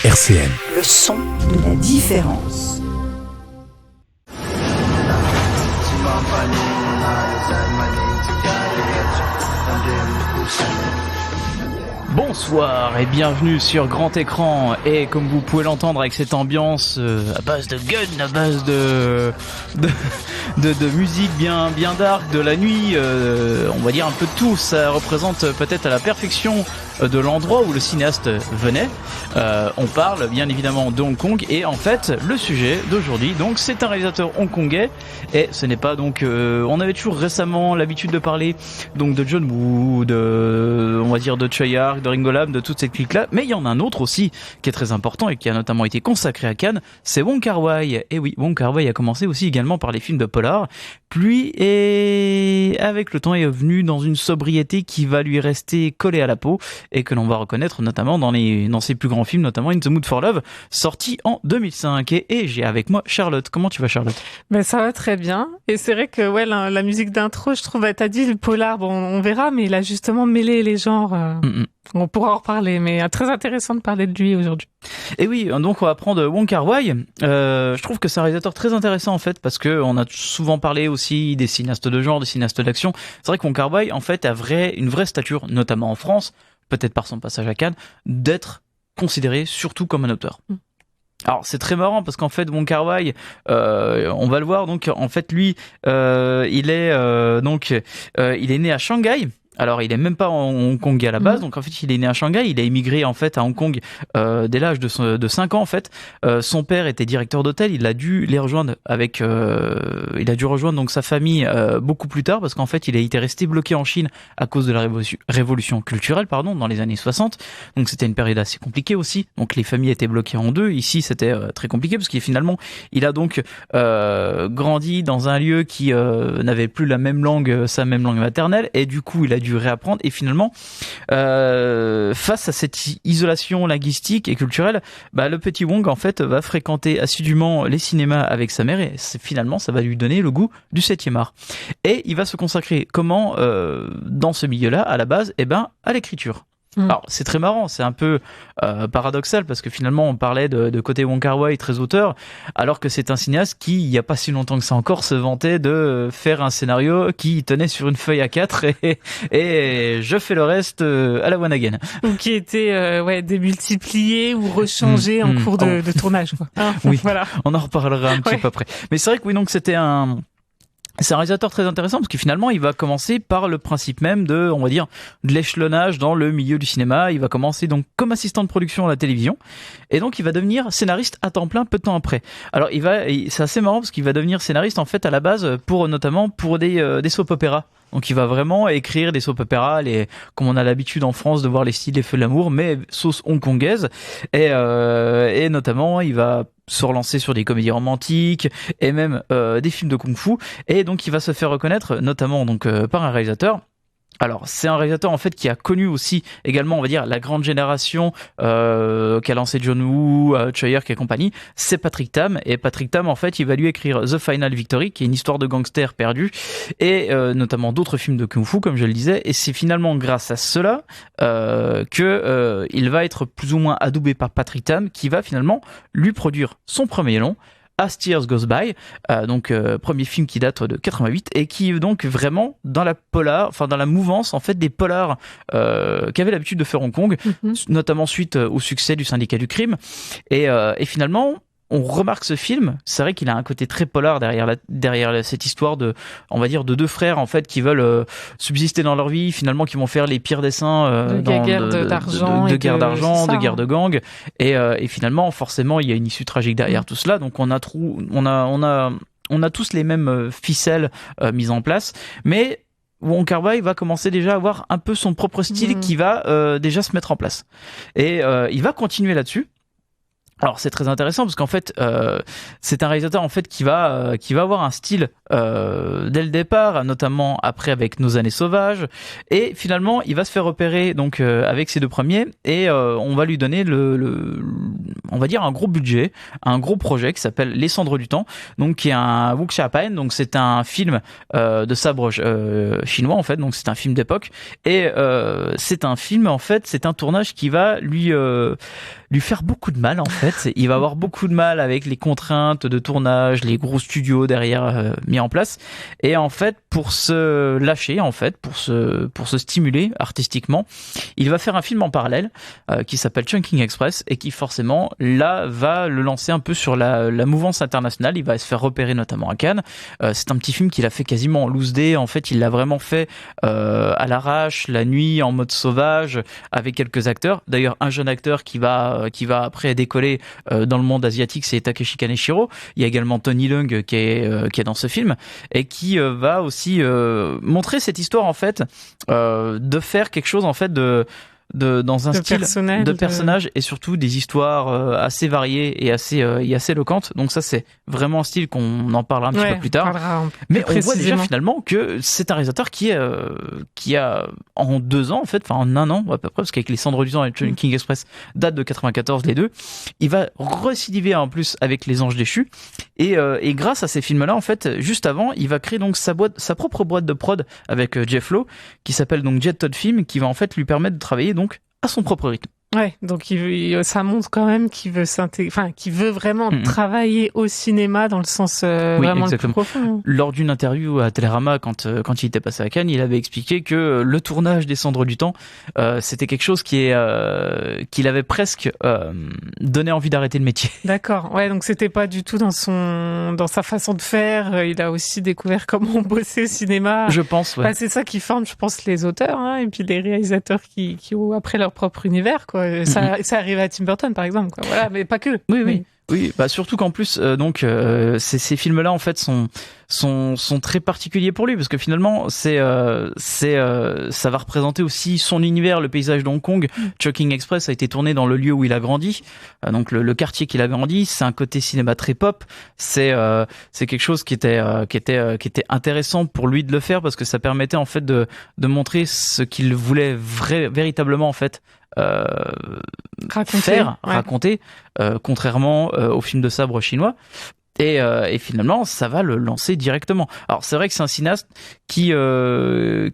RCN. Le son de la différence. Bonsoir et bienvenue sur Grand Écran. Et comme vous pouvez l'entendre avec cette ambiance à base de gun, à base de musique bien dark, de la nuit, on va dire un peu de tout. Ça représente peut-être à la perfection de l'endroit où le cinéaste venait. On parle bien évidemment de Hong Kong et en fait le sujet d'aujourd'hui, donc c'est un réalisateur hongkongais et ce n'est pas donc on avait toujours récemment l'habitude de parler donc de John Woo, on va dire de Tsui Hark, de Ringo Lam, de toute cette clique là, mais il y en a un autre aussi qui est très important et qui a notamment été consacré à Cannes, c'est Wong Kar-wai. Et oui, Wong Kar-wai a commencé aussi également par les films de polar, puis et avec le temps est venu dans une sobriété qui va lui rester collée à la peau et que l'on va reconnaître notamment dans ses plus grands films, notamment In the Mood for Love, sorti en 2005. Et j'ai avec moi Charlotte. Comment tu vas, Charlotte ? Ben ça va très bien. Et c'est vrai que ouais, la musique d'intro, je trouve, t'as dit le polar, bon, on verra, mais il a justement mêlé les genres. On pourra en reparler, mais très intéressant de parler de lui aujourd'hui. Et oui, donc on va prendre Wong Kar-wai. Je trouve que c'est un réalisateur très intéressant en fait, parce que on a souvent parlé aussi des cinéastes de genre, des cinéastes d'action. C'est vrai que Wong Kar-wai en fait a une vraie stature, notamment en France, peut-être par son passage à Cannes, d'être considéré surtout comme un auteur. Alors c'est très marrant parce qu'en fait Wong Kar-wai, on va le voir, donc en fait lui, il est né à Shanghai. Alors il est même pas en Hong Kong à la base, donc en fait il est né à Shanghai, il a émigré en fait à Hong Kong dès l'âge de 5 ans en fait. Son père était directeur d'hôtel, il a dû rejoindre donc sa famille beaucoup plus tard parce qu'en fait il a été resté bloqué en Chine à cause de la révolution culturelle dans les années 60. Donc c'était une période assez compliquée aussi. Donc les familles étaient bloquées en deux. Ici c'était très compliqué parce qu'il finalement il a donc grandi dans un lieu qui n'avait plus sa même langue maternelle et du coup il a dû réapprendre et finalement face à cette isolation linguistique et culturelle, le petit Wong en fait va fréquenter assidûment les cinémas avec sa mère et finalement ça va lui donner le goût du 7e art et il va se consacrer dans ce milieu-là à la base à l'écriture. Alors c'est très marrant, c'est un peu paradoxal parce que finalement on parlait de côté Wong Kar-wai très auteur, alors que c'est un cinéaste qui il y a pas si longtemps que ça encore se vantait de faire un scénario qui tenait sur une feuille A4 et je fais le reste à la one again. Ou qui était démultiplié ou rechangé en cours de tournage quoi. Oui, voilà. On en reparlera un petit peu après. Mais c'est vrai que oui, donc c'est un réalisateur très intéressant parce que finalement il va commencer par le principe même de l'échelonnage dans le milieu du cinéma. Il va commencer donc comme assistant de production à la télévision et donc il va devenir scénariste à temps plein peu de temps après. Alors c'est assez marrant parce qu'il va devenir scénariste en fait à la base notamment pour des soap opéras. Donc il va vraiment écrire des soap opéras, comme on a l'habitude en France de voir les styles des Feux de l'amour, mais sauce hongkongaise. Et notamment, il va se relancer sur des comédies romantiques et même des films de kung-fu. Et donc il va se faire reconnaître, notamment par un réalisateur. Alors c'est un réalisateur en fait qui a connu aussi également la grande génération qu'a lancé John Woo, Tsui Hark et compagnie, c'est Patrick Tam. Et Patrick Tam en fait il va lui écrire The Final Victory qui est une histoire de gangster perdu et notamment d'autres films de kung-fu comme je le disais, et c'est finalement grâce à cela que il va être plus ou moins adoubé par Patrick Tam qui va finalement lui produire son premier long As Tears Goes By, premier film qui date de 88 et qui est donc vraiment dans la mouvance en fait des polars qu'avait l'habitude de faire Hong Kong, notamment suite au succès du Syndicat du crime et finalement on remarque ce film, c'est vrai qu'il a un côté très polar derrière cette histoire de deux frères en fait qui veulent subsister dans leur vie, finalement qui vont faire les pires dessins de guerre lui faire beaucoup de mal en fait. Il va avoir beaucoup de mal avec les contraintes de tournage, les gros studios derrière mis en place. Et en fait, pour se lâcher, en fait, pour se stimuler artistiquement, il va faire un film en parallèle qui s'appelle Chungking Express et qui forcément là va le lancer un peu sur la mouvance internationale. Il va se faire repérer notamment à Cannes. C'est un petit film qu'il a fait quasiment en loose day. En fait, il l'a vraiment fait à l'arrache, la nuit, en mode sauvage, avec quelques acteurs. D'ailleurs, un jeune acteur qui va après décoller dans le monde asiatique, c'est Takeshi Kaneshiro. Il y a également Tony Leung qui est dans ce film et qui va aussi montrer cette histoire en fait de faire quelque chose en fait dans un style de personnage et surtout des histoires assez variées et assez éloquentes. Donc ça c'est vraiment un style qu'on en parlera un petit peu plus tard. Mais on voit déjà finalement que c'est un réalisateur qui a en 2 ans en fait, enfin en 1 an à peu près, parce qu'avec Les Cendres du Temps et Chungking Express date de 94 les deux, il va récidiver en plus avec Les Anges Déchus et grâce à ces films-là en fait, juste avant, il va créer donc sa propre boîte de prod avec Jeff Lowe qui s'appelle donc Jet Todd Film, qui va en fait lui permettre de travailler donc à son propre rythme. Ouais, donc ça montre quand même qu'il veut vraiment travailler au cinéma dans le sens vraiment le plus profond. Lors d'une interview à Télérama, quand il était passé à Cannes, il avait expliqué que le tournage des Cendres du Temps, c'était quelque chose qu'il avait presque donné envie d'arrêter le métier. D'accord. Ouais, donc c'était pas du tout dans sa façon de faire. Il a aussi découvert comment on bossait au cinéma. Je pense. Ouais. Bah, c'est ça qui forme, je pense, les auteurs, et puis les réalisateurs qui ont après leur propre univers, quoi. Ça arrive à Tim Burton par exemple, quoi. Voilà, mais pas que. Oui, bah surtout qu'en plus ces films-là en fait sont très particuliers pour lui parce que finalement ça va représenter aussi son univers, le paysage de Hong Kong. Chungking Express a été tourné dans le lieu où il a grandi, donc le quartier qu'il a grandi. C'est un côté cinéma très pop. C'est quelque chose qui était intéressant pour lui de le faire parce que ça permettait en fait de montrer ce qu'il voulait véritablement en fait raconter, contrairement aux films de sabre chinois. Et finalement, ça va le lancer directement. Alors c'est vrai que c'est un cinéaste qui a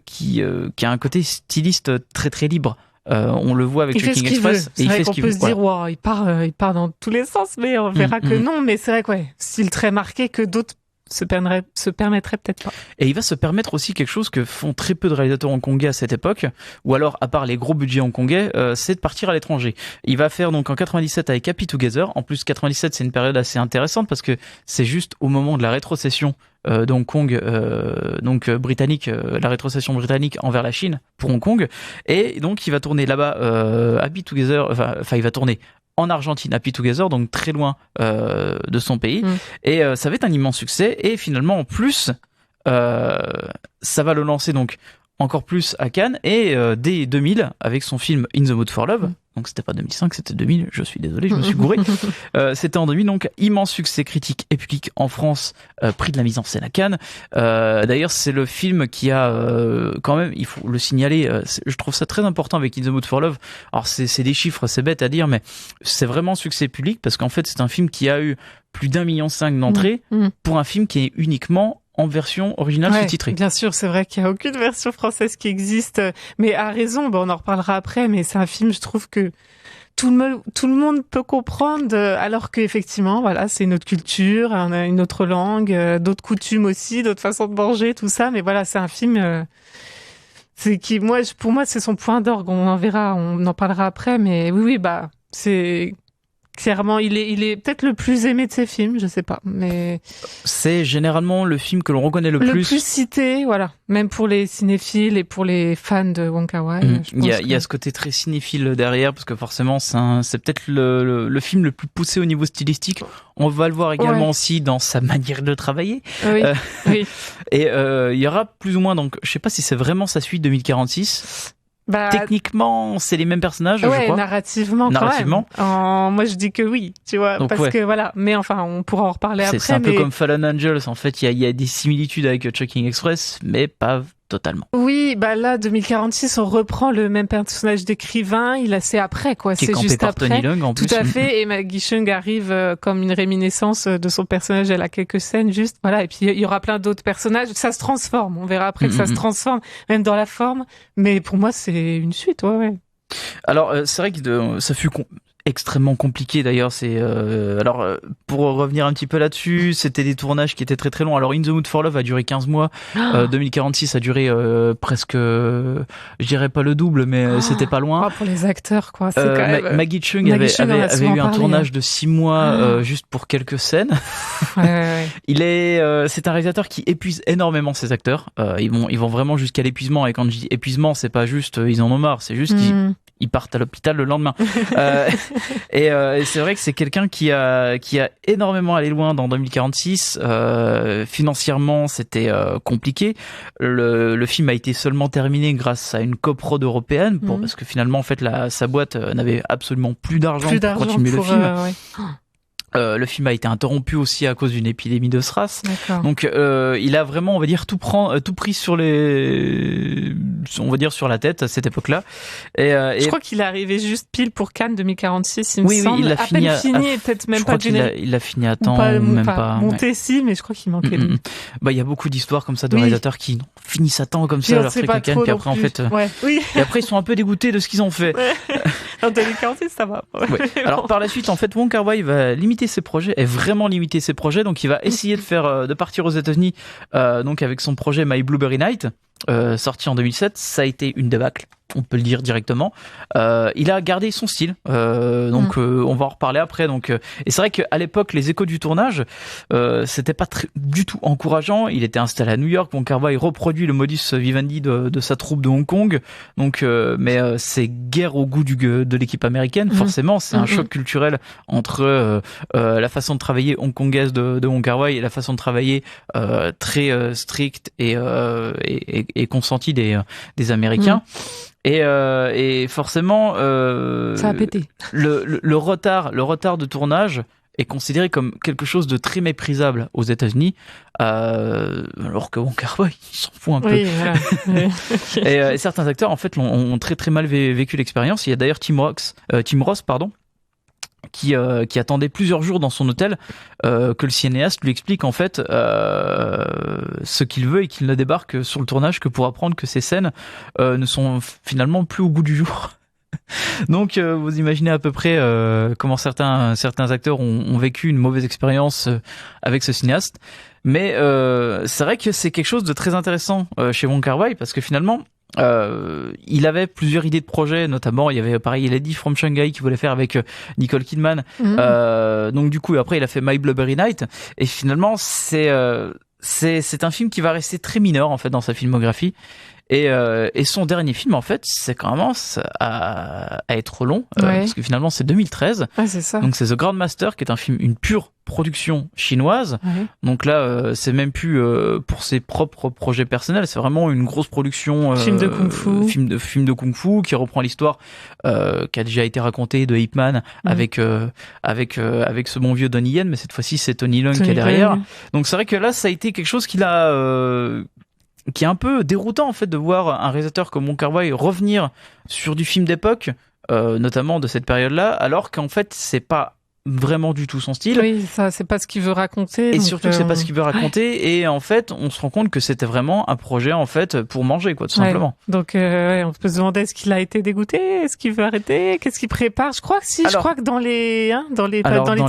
un côté styliste très très libre. On le voit avec Chungking Express et il fait ce qu'il veut. On peut se dire, wow, il part dans tous les sens, mais on verra que non. Mais c'est vrai que style très marqué que d'autres se permettrait peut-être pas. Et il va se permettre aussi quelque chose que font très peu de réalisateurs hongkongais à cette époque, ou alors à part les gros budgets hongkongais, c'est de partir à l'étranger. Il va faire donc en 97 avec Happy Together. En plus 97 c'est une période assez intéressante parce que c'est juste au moment de la rétrocession de Hong Kong, donc britannique, la rétrocession britannique envers la Chine pour Hong Kong, et donc il va tourner là-bas Happy Together, enfin il va tourner en Argentine, Happy Together, donc très loin de son pays. Et ça va être un immense succès. Et finalement, en plus, ça va le lancer donc encore plus à Cannes. Et dès 2000, avec son film In the Mood for Love, donc c'était pas 2005, c'était 2000, je suis désolé, je me suis gouré. C'était en 2000, donc immense succès critique et public en France, prix de la mise en scène à Cannes. D'ailleurs, c'est le film qui a quand même, il faut le signaler, je trouve ça très important avec In the Mood for Love. Alors c'est des chiffres, c'est bête à dire, mais c'est vraiment succès public parce qu'en fait c'est un film qui a eu plus d'1,5 million d'entrées pour un film qui est uniquement en version originale sous-titrée. Bien sûr, c'est vrai qu'il n'y a aucune version française qui existe, mais à raison, on en reparlera après, mais c'est un film, je trouve que tout le monde peut comprendre, alors qu'effectivement, voilà, c'est une autre culture, une autre langue, d'autres coutumes aussi, d'autres façons de manger, tout ça, mais voilà, c'est un film pour moi, c'est son point d'orgue, on en verra, on en parlera après, mais oui, c'est... Clairement, il est peut-être le plus aimé de ses films, je sais pas, mais c'est généralement le film que l'on reconnaît le plus cité, voilà, même pour les cinéphiles et pour les fans de Wong Kar-wai. Il y a ce côté très cinéphile derrière, parce que forcément, c'est peut-être le film le plus poussé au niveau stylistique. On va le voir également aussi dans sa manière de travailler. Oui. Et il y aura plus ou moins, donc, je sais pas si c'est vraiment sa suite 2046. Techniquement, c'est les mêmes personnages, je crois. Narrativement. Moi, je dis que oui, tu vois, donc, parce que voilà. Mais enfin, on pourra en reparler après. C'est un peu comme Fallen Angels. En fait, il y a des similitudes avec Chungking Express, mais pas totalement. Oui, là, 2046, on reprend le même personnage d'écrivain. C'est après, quoi. C'est juste par après. Tony Leung, en plus. Tout à fait. Et Maggie Cheung arrive comme une réminiscence de son personnage. Elle a quelques scènes, juste. Voilà. Et puis, il y aura plein d'autres personnages. Ça se transforme. On verra après que ça se transforme, même dans la forme. Mais pour moi, c'est une suite, ouais. Alors, c'est vrai que ça fut extrêmement compliqué d'ailleurs. Pour revenir un petit peu là-dessus, c'était des tournages qui étaient très très longs. Alors In the Mood for Love a duré 15 mois, 2046 a duré presque, je dirais pas le double, mais c'était pas loin. Pour les acteurs, quoi. C'est quand même... Maggie Chung avait eu un tournage de 6 mois juste pour quelques scènes. Ouais. C'est un réalisateur qui épuise énormément ses acteurs. Ils vont vraiment jusqu'à l'épuisement, et quand je dis épuisement, c'est pas juste ils en ont marre, c'est juste qu'ils partent à l'hôpital le lendemain. Et c'est vrai que c'est quelqu'un qui a énormément allé loin dans 2046. Financièrement, c'était compliqué. Le film a été seulement terminé grâce à une coprode européenne, parce que finalement, en fait, sa boîte n'avait absolument plus d'argent pour continuer le film. Le film a été interrompu aussi à cause d'une épidémie de SRAS. D'accord. Donc il a vraiment, on va dire, tout pris sur la tête à cette époque-là. Je crois qu'il est arrivé juste pile pour Cannes 2046, il me semble. Il a fini peut-être même pas générique. Il a fini à temps, même pas. Monté si, mais je crois qu'il manquait. Il y a beaucoup d'histoires comme ça de réalisateurs qui finissent à temps comme ça leur truc à Cannes, puis après en fait, et après ils sont un peu dégoûtés de ce qu'ils ont fait. En 2046, ça va. Alors par la suite, en fait, Wong Kar-wai va limiter ses projets, donc il va essayer de partir aux États-Unis, donc avec son projet My Blueberry Night, sorti en 2007. Ça a été une débâcle, on peut le dire directement. Il a gardé son style, on va en reparler après. Et c'est vrai qu'à l'époque, les échos du tournage, c'était pas du tout encourageant. Il était installé à New York. Wong Kar-wai reproduit le modus vivendi de sa troupe de Hong Kong. Mais c'est guère au goût de l'équipe américaine. Forcément, c'est un choc culturel entre la façon de travailler hongkongaise de Wong Kar-wai et la façon de travailler très stricte et consentie des Américains. Et forcément, ça a pété. Le retard de tournage est considéré comme quelque chose de très méprisable aux États-Unis, alors que Wong Kar-wai, il s'en fout un peu. Oui, voilà. Et certains acteurs, en fait, ont très très mal vécu l'expérience. Il y a d'ailleurs Tim Ross, qui attendait plusieurs jours dans son hôtel, que le cinéaste lui explique en fait ce qu'il veut, et qu'il ne débarque sur le tournage que pour apprendre que ces scènes ne sont finalement plus au goût du jour. Donc vous imaginez à peu près comment certains acteurs ont vécu une mauvaise expérience avec ce cinéaste. Mais c'est vrai que c'est quelque chose de très intéressant chez Wong Kar-wai, parce que finalement il avait plusieurs idées de projets, notamment il y avait pareil Lady from Shanghai qui voulait faire avec Nicole Kidman. Donc du coup après il a fait My Blueberry Night, et finalement c'est un film qui va rester très mineur en fait dans sa filmographie. Et son dernier film, en fait, c'est commence à être long, parce que finalement c'est 2013. Ouais, c'est ça. Donc c'est The Grandmaster, qui est une pure production chinoise. Ouais. Donc là, c'est même plus pour ses propres projets personnels, c'est vraiment une grosse production. Film de kung-fu. Film de kung-fu qui reprend l'histoire qui a déjà été racontée de Ip Man avec ce bon vieux Donnie Yen, mais cette fois-ci c'est Tony Leung qui est derrière. Donc c'est vrai que là, ça a été quelque chose qui est un peu déroutant en fait de voir un réalisateur comme Wong Kar-wai revenir sur du film d'époque, notamment de cette période-là, alors qu'en fait c'est pas vraiment du tout son style. Oui, ça c'est pas ce qu'il veut raconter. Et donc, surtout que c'est pas ce qu'il veut raconter. Et en fait, on se rend compte que c'était vraiment un projet en fait pour manger, quoi, tout simplement. Donc on peut se demander est-ce qu'il a été dégoûté, est-ce qu'il veut arrêter, qu'est-ce qu'il prépare. Je crois que dans les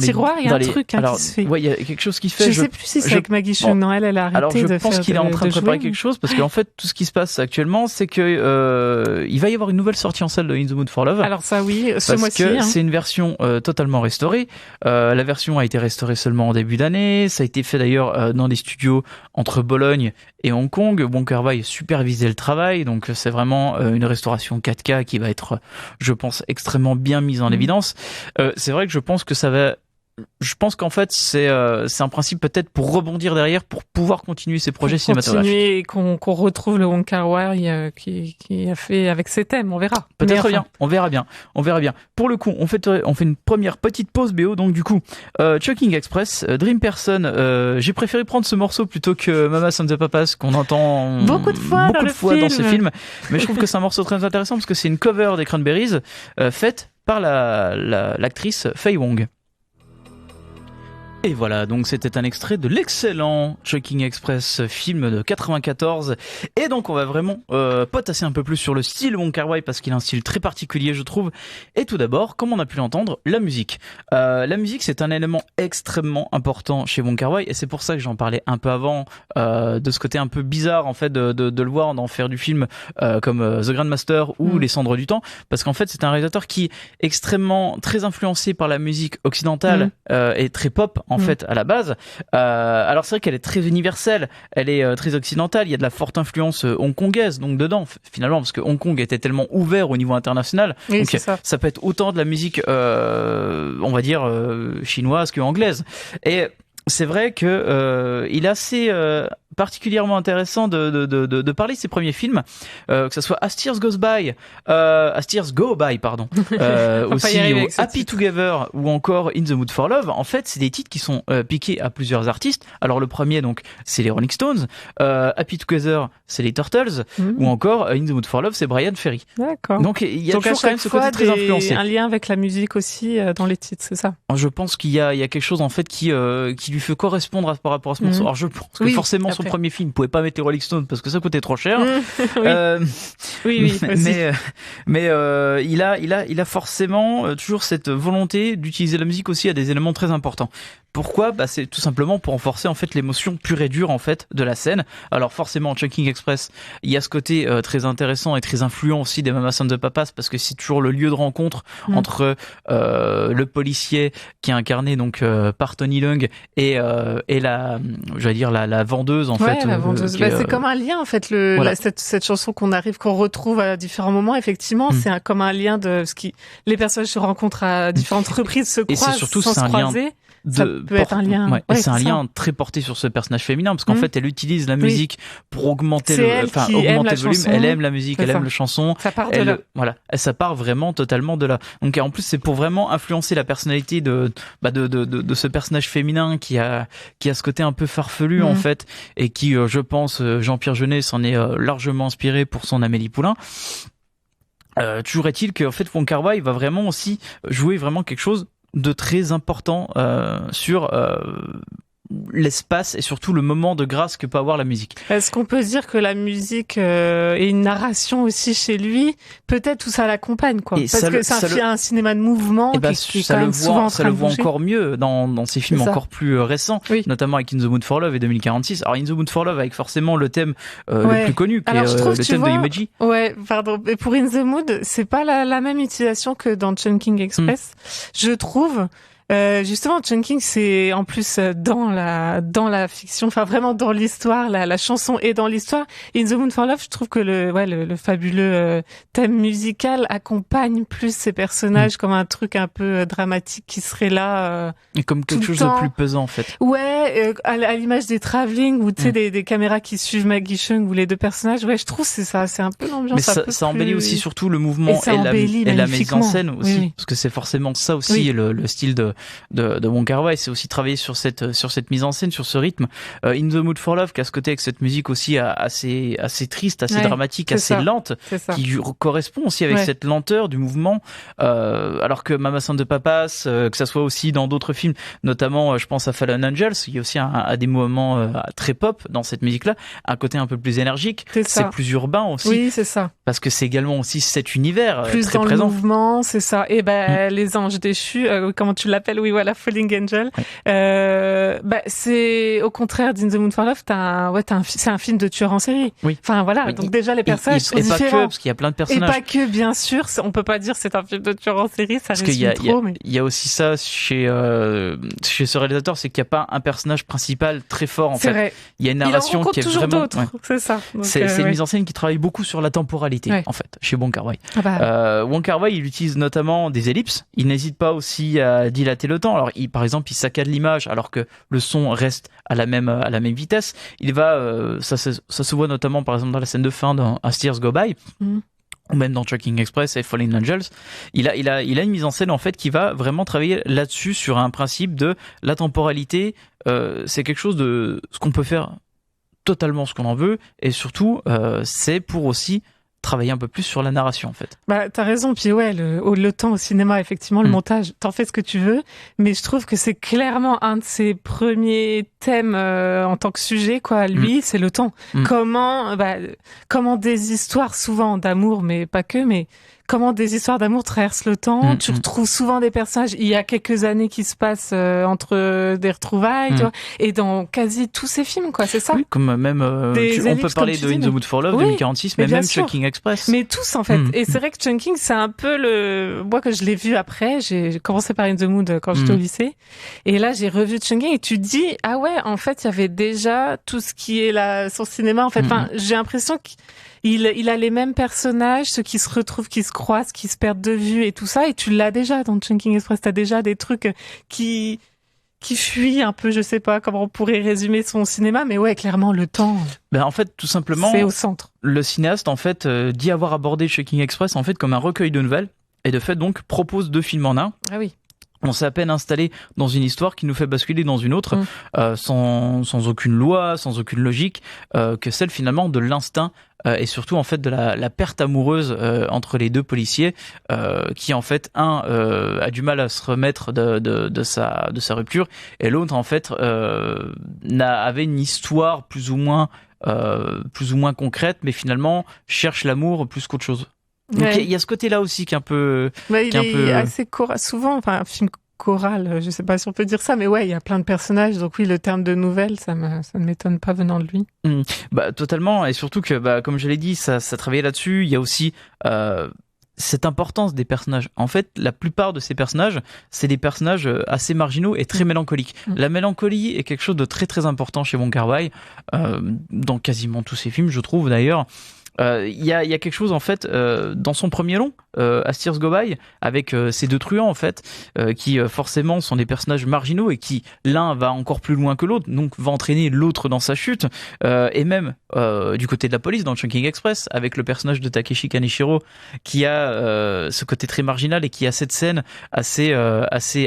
tiroirs il y a un truc qui se fait. Ouais, il y a quelque chose qui se fait. Je sais plus si c'est avec Maggie Chung. Non, elle a arrêté. Alors je pense qu'il est en train de préparer quelque chose, parce qu'en fait tout ce qui se passe actuellement, c'est que il va y avoir une nouvelle sortie en salle de In the Mood for Love. Alors ça oui, ce mois-ci. Parce que c'est une version totalement restaurée. La version a été restaurée seulement en début d'année. Ça a été fait d'ailleurs dans des studios entre Bologne et Hong Kong. Wong Kar-wai supervisait le travail, donc c'est vraiment une restauration 4K qui va être, je pense, extrêmement bien mise en évidence. C'est vrai que je pense qu'en fait c'est un principe peut-être pour rebondir derrière, pour pouvoir continuer ses projets cinématographiques. Continuer et qu'on retrouve le Wong Kar-wai qui a fait avec ses thèmes, on verra. Peut-être bien, on verra bien. Pour le coup, on fait une première petite pause BO, donc du coup, Chungking Express, Dream Person, j'ai préféré prendre ce morceau plutôt que Mamas and the Papas qu'on entend beaucoup de fois dans ce film, mais je trouve que c'est un morceau très intéressant parce que c'est une cover des Cranberries faite par l'actrice Faye Wong. Et voilà, donc c'était un extrait de l'excellent Chungking Express, film de 94. Et donc on va vraiment potasser un peu plus sur le style Wong Kar-wai parce qu'il a un style très particulier, je trouve. Et tout d'abord, comme on a pu l'entendre, la musique. La musique, c'est un élément extrêmement important chez Wong Kar-wai et c'est pour ça que j'en parlais un peu avant de ce côté un peu bizarre en fait de le voir d'en faire du film comme The Grandmaster ou Les Cendres du Temps, parce qu'en fait c'est un réalisateur qui est extrêmement très influencé par la musique occidentale et très pop en fait à la base. Alors c'est vrai qu'elle est très universelle, elle est très occidentale, il y a de la forte influence hongkongaise donc dedans finalement, parce que Hong Kong était tellement ouvert au niveau international, oui, donc ça peut être autant de la musique on va dire chinoise que anglaise. Et c'est vrai que il est assez particulièrement intéressant de parler de ses premiers films, que ce soit As Tears Go By, pardon, aussi ou Happy Together ou encore In the Mood for Love. En fait, c'est des titres qui sont piqués à plusieurs artistes. Alors le premier, donc, c'est les Rolling Stones. Happy Together, c'est les Turtles, ou encore In the Mood for Love, c'est Brian Ferry. D'accord. Donc il y a toujours quand même ce côté très influencé. Un lien avec la musique aussi dans les titres, c'est ça. Je pense qu'il y a quelque chose en fait qui lui fait correspondre par rapport à ce morceau. Alors je pense que forcément son premier film, il pouvait pas mettre les Rolling Stones parce que ça coûtait trop cher. Oui, mais il a forcément toujours cette volonté d'utiliser la musique aussi à des éléments très importants. Pourquoi ? C'est tout simplement pour renforcer en fait l'émotion pure et dure en fait de la scène. Alors forcément en Chungking Express, il y a ce côté très intéressant et très influent aussi des Mamas and the Papas, parce que c'est toujours le lieu de rencontre entre le policier qui est incarné donc par Tony Leung et la vendeuse en fait. La vendeuse. C'est comme un lien en fait cette chanson qu'on retrouve à différents moments. Effectivement, c'est comme un lien de ce qui les personnages se rencontrent à différentes reprises, se croisent, et c'est surtout sans se croiser. Ça peut être un lien. C'est un lien très porté sur ce personnage féminin, parce qu'en fait, elle utilise la musique pour augmenter le volume. Chanson. Elle aime la musique, elle aime la chanson. Ça part de là. Voilà, ça part vraiment totalement de là. Donc en plus, c'est pour vraiment influencer la personnalité de ce personnage féminin qui a ce côté un peu farfelu en fait, et qui, je pense, Jean-Pierre Jeunet s'en est largement inspiré pour son Amélie Poulain. Toujours est-il que en fait, Wong Kar-wai va vraiment aussi jouer vraiment quelque chose de très important sur l'espace et surtout le moment de grâce que peut avoir la musique. Est-ce qu'on peut dire que la musique et une narration aussi chez lui, peut-être où ça l'accompagne quoi, parce que c'est un cinéma de mouvement qui est quand même souvent en train de bouger. Ça le voit encore mieux dans ses films encore plus récents, notamment avec In the Mood for Love et 2046. Alors In the Mood for Love avec forcément le thème le plus connu, qui est le thème de Imaji. Ouais, pardon. Mais pour In the Mood, c'est pas la même utilisation que dans Chungking Express, je trouve. Justement, Chungking, c'est en plus dans la fiction, enfin vraiment dans l'histoire, la chanson est dans l'histoire. In the Mood for Love, je trouve que le fabuleux thème musical accompagne plus ces personnages comme un truc un peu dramatique qui serait là. Et comme quelque chose de plus pesant en fait. Ouais, à l'image des Travelling ou tu sais des caméras qui suivent Maggie Cheung ou les deux personnages. Ouais, je trouve c'est ça, c'est un peu l'ambiance. Mais ça embellit aussi surtout le mouvement et la mise en scène aussi, parce que c'est forcément ça aussi le style de Wong Kar-wai, c'est aussi travailler sur cette mise en scène, sur ce rythme. In the Mood for Love, qui a ce côté avec cette musique aussi assez triste, assez dramatique, assez lente, qui correspond aussi avec cette lenteur du mouvement. Alors que Mamas and the Papas, que ça soit aussi dans d'autres films, notamment je pense à Fallen Angels, il y a aussi à des moments très pop dans cette musique-là, un côté un peu plus énergique, c'est plus urbain aussi. Oui, c'est ça. Parce que c'est également aussi cet univers plus très dans présent. Le mouvement, c'est ça. Et les anges déchus, comment tu l'appelles? Oui, voilà, Falling Angel. C'est au contraire d'In the Mood for Love, c'est un film de tueur en série. Oui. Enfin voilà, donc déjà les personnages sont différents. Et pas que, parce qu'il y a plein de personnages. Et pas que, bien sûr, on peut pas dire c'est un film de tueur en série, ça résume trop. Il y a aussi ça chez ce réalisateur, c'est qu'il n'y a pas un personnage principal très fort en fait. Vrai. Il y a une narration qui est toujours vraiment. C'est ça. C'est une mise en scène qui travaille beaucoup sur la temporalité en fait chez Wong Kar-wai. Wong Kar-wai, il utilise notamment des ellipses. Il n'hésite pas aussi à dilater le temps. Alors par exemple, il saccade l'image alors que le son reste à la même vitesse. Il va ça se voit notamment par exemple dans la scène de fin dans As Tears Go By. Ou même dans Chungking Express et Fallen Angels, il a une mise en scène en fait qui va vraiment travailler là-dessus sur un principe de la temporalité. C'est quelque chose de ce qu'on peut faire totalement ce qu'on en veut, et surtout c'est pour aussi travailler un peu plus sur la narration en fait. Bah, t'as raison. Puis ouais, le temps au cinéma, effectivement, le montage, t'en fais ce que tu veux. Mais je trouve que c'est clairement un de ses premiers thèmes en tant que sujet, quoi. Lui, c'est le temps. Comment des histoires, souvent d'amour, mais pas que, mais comment des histoires d'amour traversent le temps. Tu retrouves souvent des personnages. Il y a quelques années qui se passent entre des retrouvailles, tu vois. Et dans quasi tous ces films, quoi. C'est ça. Oui, comme même on peut parler de In the Mood for Love, 2046, mais même Chungking Express. Mais tous en fait. Et c'est vrai que Chungking, c'est un peu moi que je l'ai vu après. J'ai commencé par In the Mood quand j'étais au lycée, et là j'ai revu Chungking et tu dis ah ouais, en fait il y avait déjà tout ce qui est son cinéma en fait. Enfin, j'ai l'impression qu'il a les mêmes personnages, ceux qui se retrouvent, qui se croisent, qui se perdent de vue et tout ça, et tu l'as déjà dans Chungking Express. T'as déjà des trucs qui fuit un peu, je sais pas comment on pourrait résumer son cinéma, mais ouais, clairement, le temps. En fait, tout simplement, c'est au centre. Le cinéaste, en fait, dit avoir abordé Chungking Express, en fait, comme un recueil de nouvelles, et de fait, donc, propose 2 films en un. Ah oui. On s'est à peine installé dans une histoire qui nous fait basculer dans une autre, sans aucune loi, sans aucune logique, que celle finalement de l'instinct et surtout en fait de la perte amoureuse entre les 2 policiers, qui en fait a du mal à se remettre de sa rupture, et l'autre en fait avait une histoire plus ou moins concrète, mais finalement cherche l'amour plus qu'autre chose. Donc il y a ce côté-là aussi qui est un peu... il est assez choral, souvent, enfin un film choral, je sais pas si on peut dire ça, mais ouais, il y a plein de personnages, donc oui, le terme de nouvelle, ça ne m'étonne pas venant de lui. Totalement, et surtout que, comme je l'ai dit, ça travaillait là-dessus. Il y a aussi cette importance des personnages. En fait, la plupart de ces personnages, c'est des personnages assez marginaux et très mélancoliques. La mélancolie est quelque chose de très très important chez Wong Kar-wai, dans quasiment tous ses films, je trouve d'ailleurs. Il y a quelque chose en fait dans son premier long, As Tears Go By, avec ces 2 truands en fait, qui forcément sont des personnages marginaux et qui l'un va encore plus loin que l'autre, donc va entraîner l'autre dans sa chute, et même du côté de la police dans Chungking Express avec le personnage de Takeshi Kaneshiro qui a ce côté très marginal et qui a cette scène assez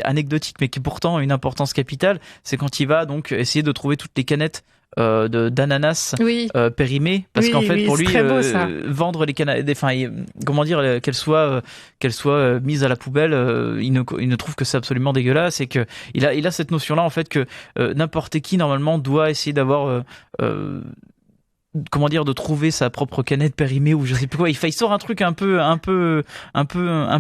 anecdotique mais qui pourtant a une importance capitale. C'est quand il va donc essayer de trouver toutes les canettes d'ananas périmées, parce qu'en fait pour lui vendre les canettes, comment dire, qu'elles soient mises à la poubelle, il ne trouve que c'est absolument dégueulasse, et que il a cette notion là en fait que n'importe qui normalement doit essayer d'avoir de trouver sa propre canette périmée, ou je sais plus quoi. Il sort un truc un peu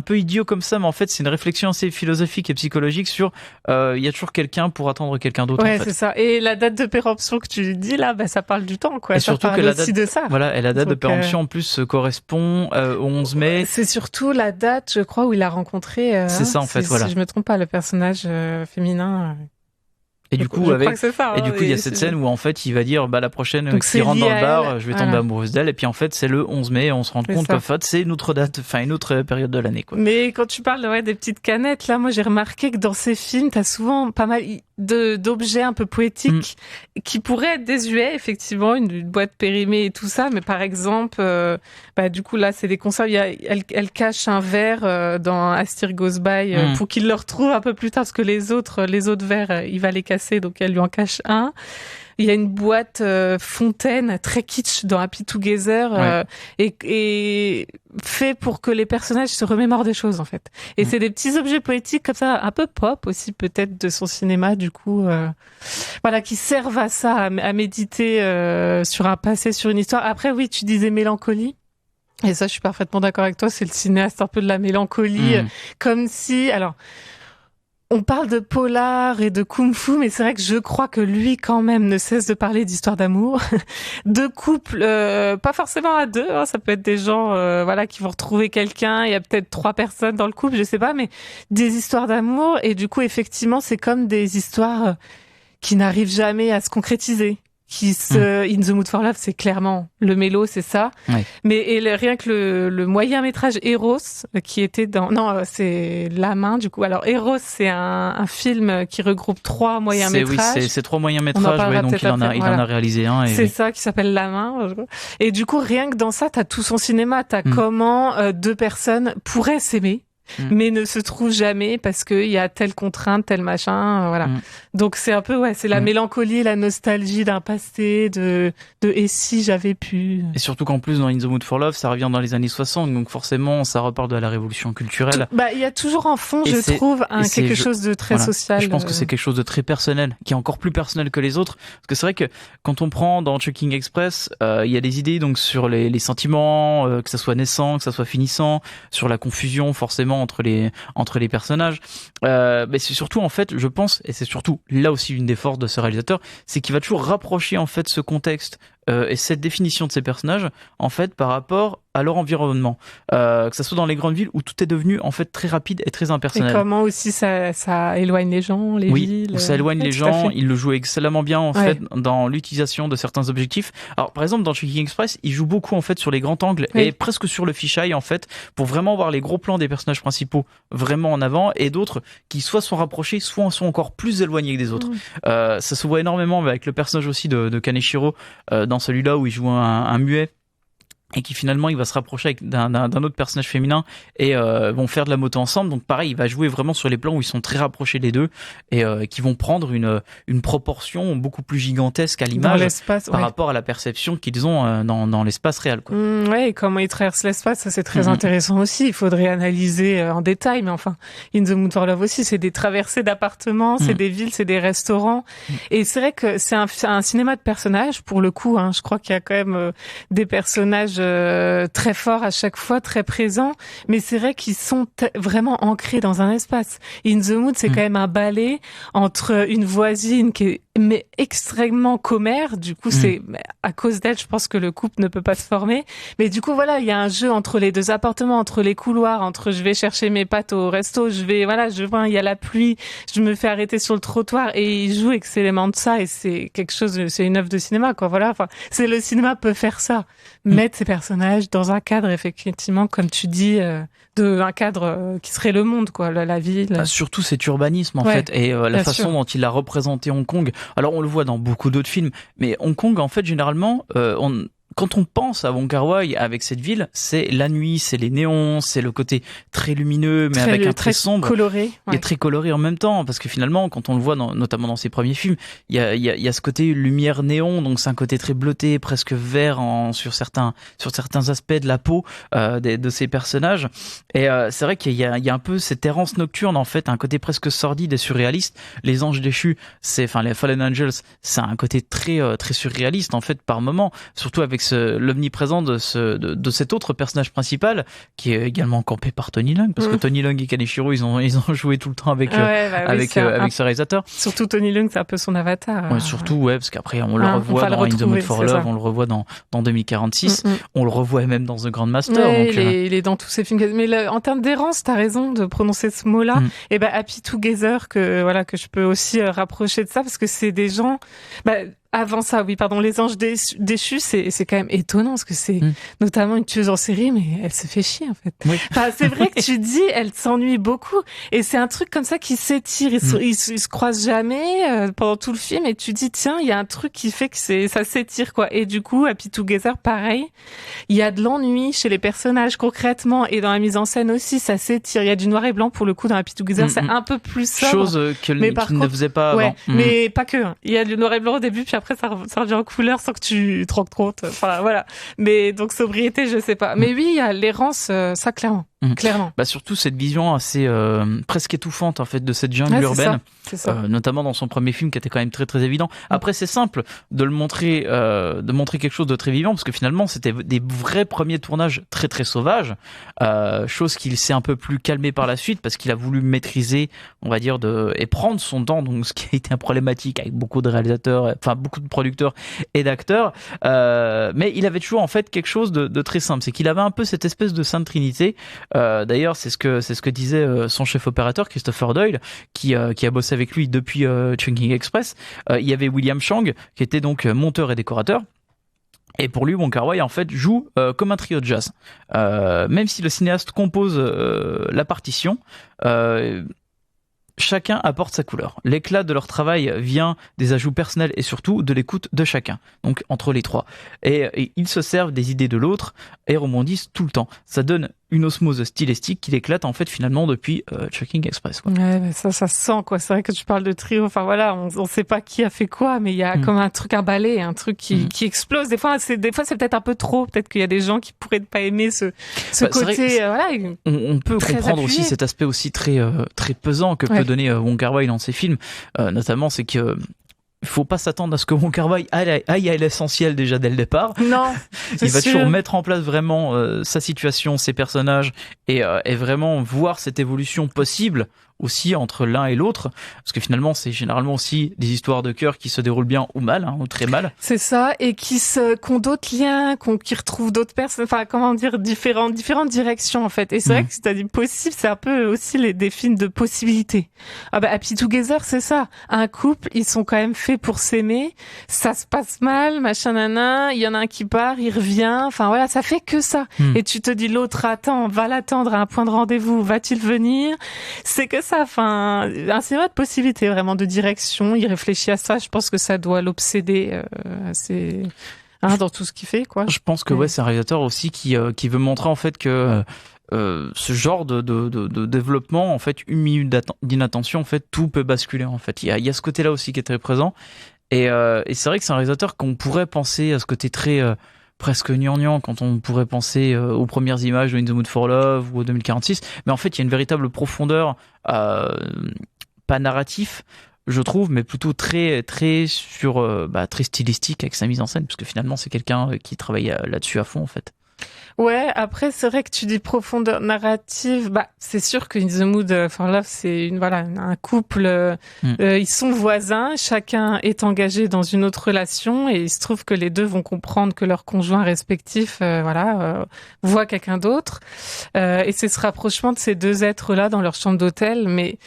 idiot comme ça, mais en fait c'est une réflexion assez philosophique et psychologique sur il y a toujours quelqu'un pour attendre quelqu'un d'autre. Ouais, en fait. C'est ça. Et la date de péremption que tu dis là, ça parle du temps, quoi. Et ça surtout parle que la aussi date de ça. Voilà, et la date de péremption en plus correspond au 11 mai. C'est surtout la date, je crois, où il a rencontré. C'est ça en fait, voilà. Si je me trompe pas, le personnage féminin. Et du coup, il y a cette scène où en fait, il va dire, la prochaine donc qui rentre dans le bar, je vais tomber amoureuse d'elle. Et puis en fait, c'est le 11 mai, et on se rend compte qu'en fait, c'est une autre date, une autre période de l'année, quoi. Mais quand tu parles des petites canettes, là, moi, j'ai remarqué que dans ces films, t'as souvent pas mal d'objets un peu poétiques qui pourraient être désuets, effectivement, une boîte périmée et tout ça. Mais par exemple, du coup, là, c'est des conserves. Elle cache un verre dans As Tears Goes By pour qu'il le retrouve un peu plus tard, parce que les autres verres, il va les casser, donc elle lui en cache un. Il y a une boîte fontaine très kitsch dans Happy Together, et fait pour que les personnages se remémorent des choses en fait. Et c'est des petits objets poétiques comme ça, un peu pop aussi peut-être de son cinéma du coup, qui servent à ça, à méditer sur un passé, sur une histoire. Après oui, tu disais mélancolie. Et ça, je suis parfaitement d'accord avec toi. C'est le cinéaste un peu de la mélancolie, comme si on parle de polar et de kung-fu, mais c'est vrai que je crois que lui, quand même, ne cesse de parler d'histoires d'amour, de couples, pas forcément à 2, ça peut être des gens, qui vont retrouver quelqu'un, il y a peut-être 3 personnes dans le couple, je sais pas, mais des histoires d'amour, et du coup, effectivement, c'est comme des histoires qui n'arrivent jamais à se concrétiser. In the Mood for Love, c'est clairement le mélo, c'est ça. Ouais. Mais rien que le moyen métrage Eros, qui était c'est La Main, du coup. Alors, Eros, c'est un film qui regroupe 3 moyens métrages. Oui, c'est 3 moyens métrages, donc il en a réalisé un. C'est ça, qui s'appelle La Main. Et du coup, rien que dans ça, t'as tout son cinéma, t'as comment 2 personnes pourraient s'aimer. mais ne se trouve jamais parce qu'il y a telle contrainte, tel machin, voilà. Donc c'est un peu, c'est la mélancolie, la nostalgie d'un passé, de et si j'avais pu. Et surtout qu'en plus, dans In the Mood for Love, ça revient dans les années 60, donc forcément, ça reparle de la révolution culturelle. Il y a toujours en fond, je trouve, quelque chose de très social. Je pense que c'est quelque chose de très personnel, qui est encore plus personnel que les autres, parce que c'est vrai que quand on prend dans Chungking Express, il y a des idées donc sur les sentiments, que ça soit naissant, que ça soit finissant, sur la confusion forcément entre les personnages. Mais c'est surtout en fait, je pense, et c'est surtout là aussi une des forces de ce réalisateur, c'est qu'il va toujours rapprocher en fait ce contexte et cette définition de ces personnages en fait par rapport à leur environnement, que ça soit dans les grandes villes où tout est devenu en fait très rapide et très impersonnel. Et comment aussi ça éloigne les gens, les villes. Oui, ça éloigne les gens. Il le joue excellemment bien en fait dans l'utilisation de certains objectifs. Alors par exemple dans Chungking Express, il joue beaucoup en fait sur les grands angles et presque sur le fisheye en fait pour vraiment voir les gros plans des personnages principaux vraiment en avant et d'autres qui soit sont rapprochés, soit sont encore plus éloignés que des autres. Ça se voit énormément avec le personnage aussi de Kaneshiro dans celui-là où il joue un muet et qui finalement il va se rapprocher d'un autre personnage féminin et vont faire de la moto ensemble. Donc pareil, il va jouer vraiment sur les plans où ils sont très rapprochés les deux et qui vont prendre une proportion beaucoup plus gigantesque à l'image par rapport à la perception qu'ils ont dans l'espace réel, quoi. Et comment ils traversent l'espace, ça c'est très intéressant aussi. Il faudrait analyser en détail, mais enfin, In the Mood for Love aussi, c'est des traversées d'appartements, c'est des villes, c'est des restaurants. Et c'est vrai que c'est un cinéma de personnages pour le coup. Je crois qu'il y a quand même des personnages très forts à chaque fois, très présents, mais c'est vrai qu'ils sont vraiment ancrés dans un espace. In the Mood, c'est quand même un ballet entre une voisine qui est extrêmement commère, du coup c'est à cause d'elle, je pense que le couple ne peut pas se former, mais du coup voilà, il y a un jeu entre les deux appartements, entre les couloirs, entre je vais chercher mes pâtes au resto, je vois il y a la pluie, je me fais arrêter sur le trottoir, et il joue excellemment de ça, et c'est quelque chose, c'est une œuvre de cinéma, quoi, voilà, enfin, le cinéma peut faire ça, mettre ses personnages dans un cadre, effectivement, comme tu dis, un cadre qui serait le monde, quoi, la ville. Surtout cet urbanisme en fait, et la façon dont il a représenté Hong Kong. Alors on le voit dans beaucoup d'autres films, mais Hong Kong en fait généralement, quand on pense à Wong Kar-wai avec cette ville, c'est la nuit, c'est les néons, c'est le côté très lumineux, mais avec un très sombre, coloré, et très coloré en même temps, parce que finalement, quand on le voit notamment dans ses premiers films, il y a ce côté lumière néon, donc c'est un côté très bleuté, presque vert sur certains aspects de la peau de ces personnages. Et c'est vrai qu'il y a un peu cette errance nocturne en fait, un côté presque sordide et surréaliste. Les Anges déchus, les Fallen Angels, c'est un côté très très surréaliste en fait par moment, surtout avec l'omniprésence de cet autre personnage principal qui est également campé par Tony Leung, parce que Tony Leung et Kaneshiro ils ont joué tout le temps avec ce réalisateur. Surtout Tony Leung, c'est un peu son avatar. Surtout parce qu'après on le revoit dans In the Mood for Love, on le revoit dans 2046, on le revoit même dans The Grandmaster. Donc, il est dans tous ces films. Mais en termes d'errance, t'as raison de prononcer ce mot-là. Et Happy Together que je peux aussi rapprocher de ça, parce que c'est des gens. Avant ça, les Anges déchus, c'est quand même étonnant, parce que c'est notamment une tueuse en série, mais elle se fait chier, en fait. Oui. Enfin, c'est vrai que tu dis, elle s'ennuie beaucoup, et c'est un truc comme ça qui s'étire, ils se croisent jamais pendant tout le film, et tu dis, tiens, il y a un truc qui fait que ça s'étire, quoi. Et du coup, Happy Together, pareil, il y a de l'ennui chez les personnages, concrètement, et dans la mise en scène aussi, ça s'étire. Il y a du noir et blanc, pour le coup, dans Happy Together, c'est un peu plus sobre. Chose qu'il ne faisait pas avant. Mais pas que. Il y a du noir et blanc au début, puis après ça revient en couleur sans que tu te rendes compte. Enfin voilà. Mais donc sobriété, je sais pas. Mais oui, il y a l'errance, ça clairement. Clairement. Surtout cette vision assez presque étouffante en fait de cette jungle urbaine, c'est ça. Notamment dans son premier film qui était quand même très très évident. Après c'est simple de montrer quelque chose de très vivant, parce que finalement c'était des vrais premiers tournages très très sauvages, chose qu'il s'est un peu plus calmé par la suite parce qu'il a voulu maîtriser, on va dire, et prendre son temps, donc ce qui a été un problématique avec beaucoup de réalisateurs, enfin beaucoup de producteurs et d'acteurs, mais il avait toujours en fait quelque chose de très simple, c'est qu'il avait un peu cette espèce de sainte trinité. D'ailleurs, c'est ce que disait son chef opérateur Christopher Doyle, qui a bossé avec lui depuis Chungking Express. Il y avait William Chang, qui était donc monteur et décorateur. Et pour lui, Wong Kar-wai en fait joue comme un trio de jazz. Même si le cinéaste compose la partition, chacun apporte sa couleur. L'éclat de leur travail vient des ajouts personnels et surtout de l'écoute de chacun, donc entre les trois. Et ils se servent des idées de l'autre et rebondissent tout le temps. Ça donne une osmose stylistique qui l'éclate en fait finalement depuis Chungking Express. Quoi. Ouais, mais ça se sent quoi. C'est vrai que tu parles de trio. Enfin voilà, on sait pas qui a fait quoi, mais il y a comme un truc, un balai, un truc qui explose. Des fois c'est peut-être un peu trop. Peut-être qu'il y a des gens qui pourraient ne pas aimer ce côté. Voilà. On peut comprendre appuyé. aussi cet aspect aussi très pesant que peut donner Wong Kar-wai dans ses films. Notamment, c'est que il faut pas s'attendre à ce que Wong Kar-wai aille à l'essentiel déjà dès le départ. Non, il va toujours mettre en place vraiment sa situation, ses personnages et vraiment voir cette évolution possible aussi entre l'un et l'autre, parce que finalement c'est généralement aussi des histoires de cœur qui se déroulent bien ou mal, ou très mal. C'est ça, et qui ont d'autres liens, qui retrouvent d'autres personnes, enfin comment dire, différentes directions en fait. Et c'est vrai que si t'as dit possible, c'est un peu aussi des films de possibilités. Ah bah Happy Together, c'est ça. Un couple, ils sont quand même faits pour s'aimer. Ça se passe mal, machin nana. Il y en a un qui part, il revient. Enfin voilà, ça fait que ça. Et tu te dis l'autre attend, va l'attendre à un point de rendez-vous, va-t-il venir? C'est que ça, enfin, un cinéma de possibilités, vraiment de direction. Il réfléchit à ça. Je pense que ça doit l'obséder assez, dans tout ce qu'il fait, quoi. Je pense que c'est un réalisateur aussi qui veut montrer en fait que ce genre de développement, en fait, une minute d'inattention, en fait, tout peut basculer. En fait, il y a ce côté-là aussi qui est très présent. Et c'est vrai que c'est un réalisateur qu'on pourrait penser à ce côté très presque gnangnan quand on pourrait penser aux premières images de In the Mood for Love ou au 2046, mais en fait il y a une véritable profondeur pas narratif je trouve, mais plutôt très très très stylistique avec sa mise en scène, parce que finalement c'est quelqu'un qui travaille là-dessus à fond en fait. Ouais, après c'est vrai que tu dis profondeur narrative, c'est sûr que In the Mood for Love c'est un couple, ils sont voisins, chacun est engagé dans une autre relation et il se trouve que les deux vont comprendre que leur conjoint respectif voit quelqu'un d'autre et c'est ce rapprochement de ces deux êtres-là dans leur chambre d'hôtel, mais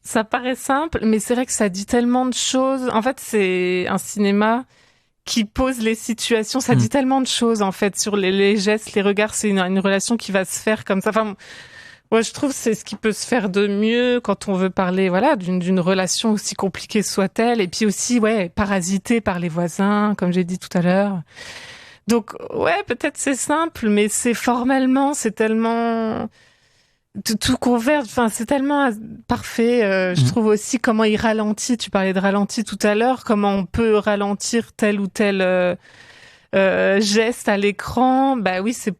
ça paraît simple, mais c'est vrai que ça dit tellement de choses. En fait, c'est un cinéma qui pose les situations, ça dit tellement de choses en fait sur les gestes, les regards, c'est une relation qui va se faire comme ça. Enfin, moi je trouve que c'est ce qui peut se faire de mieux quand on veut parler d'une relation aussi compliquée soit-elle, et puis aussi parasitée par les voisins, comme j'ai dit tout à l'heure. Donc peut-être c'est simple, mais c'est formellement, c'est tellement tout converge, enfin c'est tellement parfait. Je trouve aussi comment il ralentit, tu parlais de ralenti tout à l'heure, comment on peut ralentir tel ou tel geste à l'écran. Oui, c'est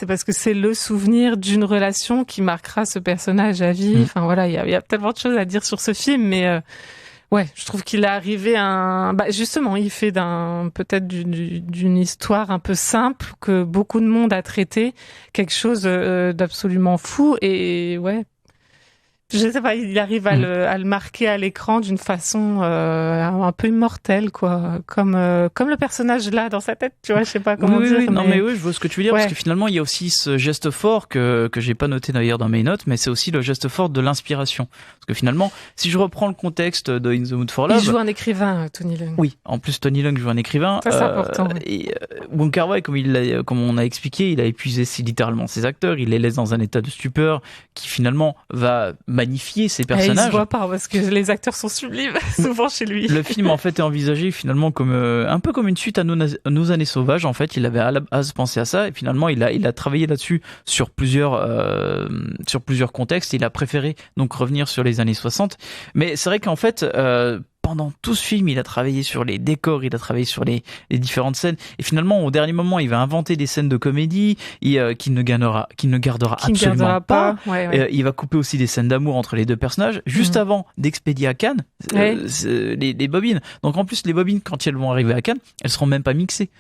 parce que c'est le souvenir d'une relation qui marquera ce personnage à vie. Enfin voilà, il y a tellement de choses à dire sur ce film, mais je trouve qu'il est arrivé justement, il fait peut-être d'une histoire un peu simple que beaucoup de monde a traité, quelque chose d'absolument fou et je sais pas, il arrive à le marquer à l'écran d'une façon un peu immortelle, quoi, comme le personnage là dans sa tête, tu vois, je sais pas comment dire. Non mais je vois ce que tu veux dire, parce que finalement il y a aussi ce geste fort que j'ai pas noté d'ailleurs dans mes notes, mais c'est aussi le geste fort de l'inspiration, parce que finalement si je reprends le contexte de In the Mood for Love, il joue un écrivain, Tony Leung. Oui, en plus Tony Leung joue un écrivain. Ça c'est important. Et Wong Kar-wai, comme on a expliqué, il a épuisé littéralement ses acteurs, il les laisse dans un état de stupeur qui finalement va magnifier ses personnages. Il se voit pas parce que les acteurs sont sublimes souvent chez lui. Le film en fait est envisagé finalement comme un peu comme une suite à nos années sauvages. En fait, il avait à la base pensé à ça et finalement il a travaillé là-dessus sur plusieurs contextes. Il a préféré donc revenir sur les années 60. Mais c'est vrai qu'en fait pendant tout ce film, il a travaillé sur les décors, il a travaillé sur les différentes scènes, et finalement, au dernier moment, il va inventer des scènes de comédie qu'il ne gardera absolument pas. Il va couper aussi des scènes d'amour entre les deux personnages, juste avant d'expédier à Cannes les bobines. Donc en plus, les bobines, quand elles vont arriver à Cannes, elles seront même pas mixées.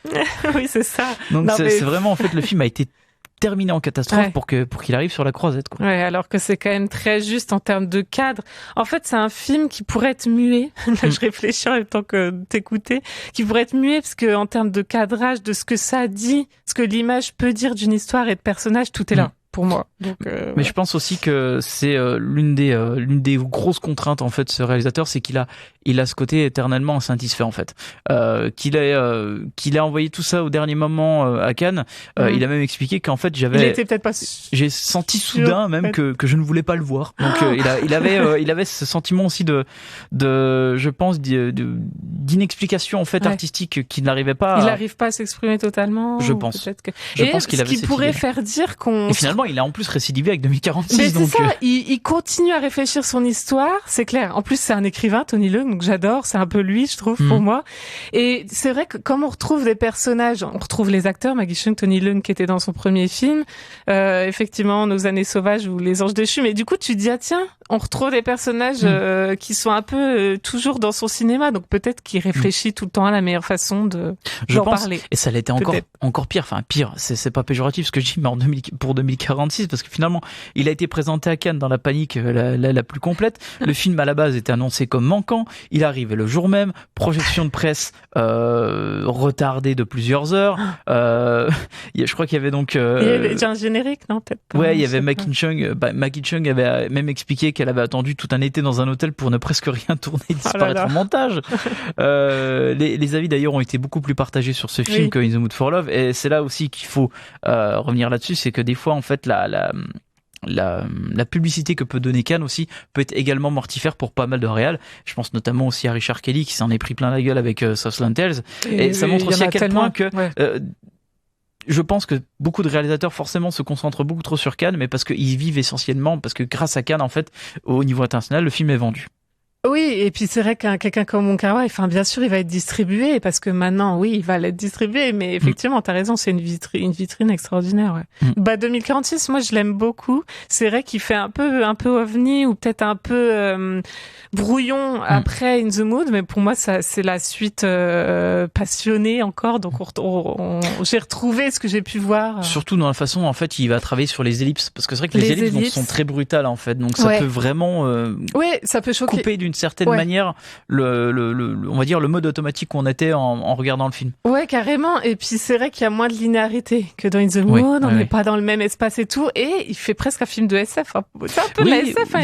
Oui, c'est ça. Donc c'est vraiment, en fait, le film a été terminé en catastrophe pour qu'il arrive sur la croisette, quoi. Ouais, alors que c'est quand même très juste en termes de cadre. En fait, c'est un film qui pourrait être muet. Là, je réfléchis en même temps que t'écouter, qui pourrait être muet parce que en termes de cadrage, de ce que ça dit, ce que l'image peut dire d'une histoire et de personnage, tout est là. pour moi. Donc, Mais je pense aussi que c'est l'une des grosses contraintes en fait, ce réalisateur, c'est qu'il a ce côté éternellement insatisfait en fait. Qu'il a envoyé tout ça au dernier moment à Cannes. Il a même expliqué qu'en fait il était peut-être pas. J'ai senti soudain même que je ne voulais pas le voir. Donc il avait ce sentiment aussi de je pense d'inexplication en fait artistique qu'il n'arrivait pas. Il n'arrive pas à s'exprimer totalement. Je pense. Je pense qu'il avait cette idée. Ce qui pourrait faire dire qu'on. Et finalement, il a en plus récidivé avec 2046. Mais donc c'est ça. Il continue à réfléchir son histoire. C'est clair. En plus, c'est un écrivain, Tony Leung, donc j'adore. C'est un peu lui, je trouve, pour moi. Et c'est vrai que comme on retrouve des personnages, on retrouve les acteurs, Maggie Cheung, Tony Leung, qui était dans son premier film, effectivement, Nos années sauvages ou Les anges déchus. Mais du coup, tu te dis, ah tiens, on retrouve des personnages qui sont un peu toujours dans son cinéma. Donc peut-être qu'il réfléchit tout le temps à la meilleure façon d'en parler. Et ça l'était encore pire. Enfin, pire, c'est pas péjoratif ce que je dis, mais pour 2046, parce que finalement, il a été présenté à Cannes dans la panique la plus complète. Le film, à la base, était annoncé comme manquant. Il arrive le jour même. Projection de presse retardée de plusieurs heures. Je crois qu'il y avait donc... il y avait déjà un générique, non? Peut-être pas. Ouais, il y avait Maggie Cheung avait même expliqué qu'elle avait attendu tout un été dans un hôtel pour ne presque rien tourner et disparaître en montage. Les avis d'ailleurs ont été beaucoup plus partagés sur ce film que In the Mood for Love, et c'est là aussi qu'il faut revenir là-dessus, c'est que des fois en fait la publicité que peut donner Cannes aussi peut être également mortifère pour pas mal de réals. Je pense notamment aussi à Richard Kelly qui s'en est pris plein la gueule avec Southland Tales, et ça montre aussi à quel point que je pense que beaucoup de réalisateurs forcément se concentrent beaucoup trop sur Cannes, mais parce qu'ils vivent essentiellement, parce que grâce à Cannes en fait, au niveau international, le film est vendu. Oui, et puis c'est vrai qu'un quelqu'un comme Wong Kar-wai, enfin bien sûr, il va être distribué parce que maintenant, oui, il va l'être distribué, mais effectivement, t'as raison, c'est une vitrine extraordinaire. Ouais. 2046, moi je l'aime beaucoup. C'est vrai qu'il fait un peu ovni ou peut-être un peu brouillon après In the Mood, mais pour moi ça c'est la suite passionnée encore. Donc j'ai retrouvé ce que j'ai pu voir. Surtout dans la façon en fait, il va travailler sur les ellipses, parce que c'est vrai que les ellipses sont très brutales en fait, donc ça peut vraiment ça peut choquer. Couper d'une certaine manière on va dire le mode automatique qu'on était en regardant le film. Ouais, carrément. Et puis c'est vrai qu'il y a moins de linéarité que dans In the Mood. On n'est pas dans le même espace et tout. Et il fait presque un film de SF. C'est un peu de la SF.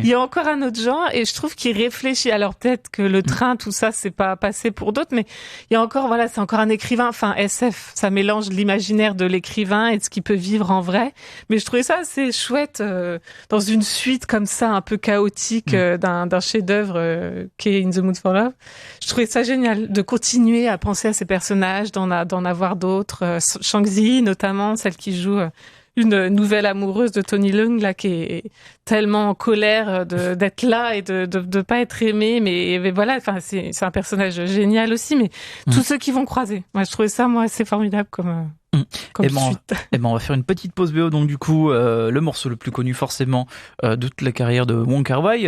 Il y a encore un autre genre. Et je trouve qu'il réfléchit. Alors peut-être que le train, tout ça, c'est pas passé pour d'autres, mais il y a encore, c'est encore un écrivain. Enfin, SF, ça mélange l'imaginaire de l'écrivain et de ce qu'il peut vivre en vrai. Mais je trouvais ça assez chouette dans une suite comme ça, un peu chaotique. D'un chef-d'œuvre qui est In the Mood for Love. Je trouvais ça génial de continuer à penser à ces personnages, d'en avoir d'autres. Shang-Zi, notamment, celle qui joue une nouvelle amoureuse de Tony Leung, là, qui est tellement en colère d'être là et de pas être aimée. Mais voilà, enfin, c'est un personnage génial aussi, mais tous ceux qui vont croiser. Moi, je trouvais ça, assez formidable comme suite. On va faire une petite pause BO, donc du coup le morceau le plus connu forcément de toute la carrière de Wong Kar-wai,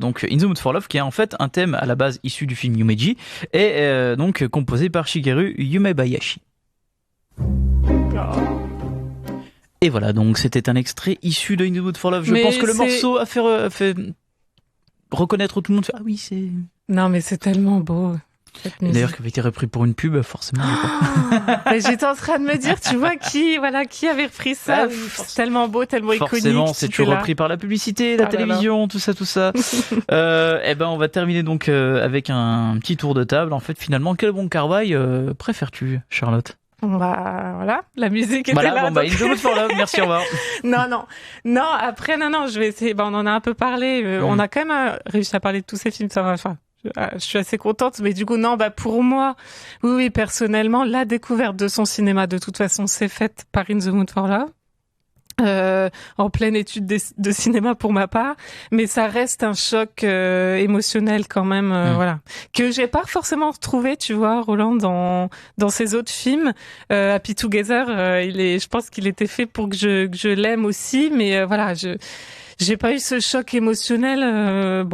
donc In the Mood for Love, qui est en fait un thème à la base issu du film Yumeji et donc composé par Shigeru Umebayashi. Et voilà, donc c'était un extrait issu de In the Mood for Love. Je pense que le morceau a fait reconnaître tout le monde. Ah oui, c'est... Non mais c'est tellement beau. D'ailleurs, qui avait été repris pour une pub, forcément. J'étais en train de me dire, tu vois, qui avait repris ça. C'est tellement beau, tellement iconique. Forcément, c'est toujours repris par la publicité, la télévision, tout ça. On va terminer donc avec un petit tour de table. En fait, finalement, quel Wong Kar-wai préfères-tu, Charlotte? Voilà, la musique était là. In the Mood for Love, merci, au revoir. Non, après, je vais essayer. On en a un peu parlé. On a quand même réussi à parler de tous ces films. Ça va, je suis assez contente, mais du coup, pour moi, oui, personnellement, la découverte de son cinéma, de toute façon, c'est faite par In the Mood for Love. En pleine étude de cinéma pour ma part, mais ça reste un choc émotionnel quand même, que j'ai pas forcément retrouvé, tu vois, Roland, dans ses autres films. Happy Together, je pense qu'il était fait pour que je l'aime aussi, mais j'ai pas eu ce choc émotionnel.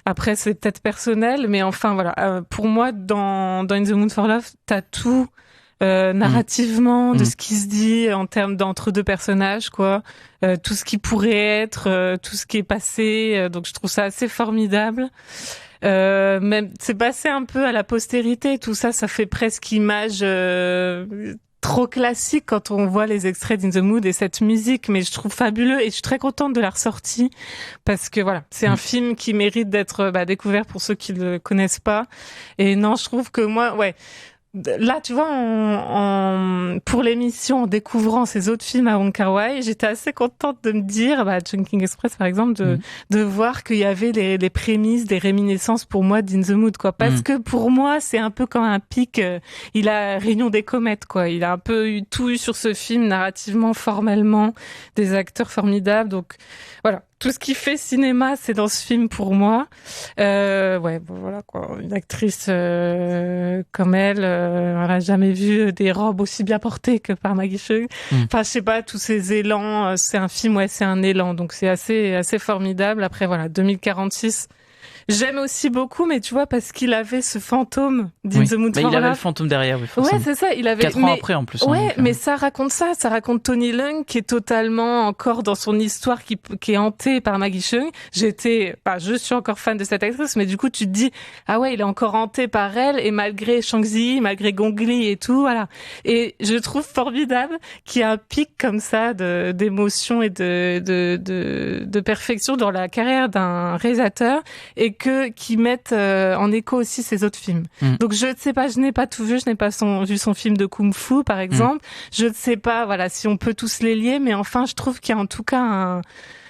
Après c'est peut-être personnel, mais enfin pour moi dans In the Mood for Love, t'as tout. Narrativement, de ce qui se dit en termes d'entre deux personnages, quoi. Tout ce qui pourrait être, tout ce qui est passé. Donc je trouve ça assez formidable. Même c'est passé un peu à la postérité. Tout ça, ça fait presque image trop classique quand on voit les extraits d'In the Mood et cette musique, mais je trouve fabuleux et je suis très contente de la ressortie parce que voilà, c'est un film qui mérite d'être découvert pour ceux qui le connaissent pas. Et non, je trouve que moi, là, tu vois, pour l'émission, en découvrant ces autres films à Wong Kar-wai, j'étais assez contente de me dire, Chungking Express, par exemple, de voir qu'il y avait les prémices, des réminiscences pour moi d'In the Mood, quoi. Parce que pour moi, c'est un peu comme un pic, il a Réunion des comètes, quoi. Il a un peu tout eu sur ce film, narrativement, formellement, des acteurs formidables. Donc, voilà. Tout ce qui fait cinéma, c'est dans ce film pour moi. Voilà quoi. Une actrice comme elle, on n'a jamais vu des robes aussi bien portées que par Maggie Cheung. Enfin, je sais pas, tous ces élans. C'est un film, c'est un élan. Donc c'est assez formidable. Après voilà, 2046. J'aime aussi beaucoup, mais tu vois, parce qu'il avait ce fantôme d'In the Mood for Love. Il avait le fantôme derrière, oui, forcément. Ouais, c'est ça. Il avait 4 ans après, en plus. Ouais, mais ça raconte ça. Ça raconte Tony Leung, qui est totalement encore dans son histoire, qui est hantée par Maggie Cheung. Je suis encore fan de cette actrice, mais du coup, tu te dis, ah ouais, il est encore hanté par elle, et malgré Shang-Chi, malgré Gong Li et tout, voilà. Et je trouve formidable qu'il y ait un pic comme ça d'émotion et de perfection dans la carrière d'un réalisateur, et qui mettent en écho aussi ses autres films. Donc je ne sais pas, je n'ai pas tout vu, je n'ai pas vu son film de Kung Fu par exemple. Je ne sais pas, voilà, si on peut tous les lier, mais enfin je trouve qu'il y a en tout cas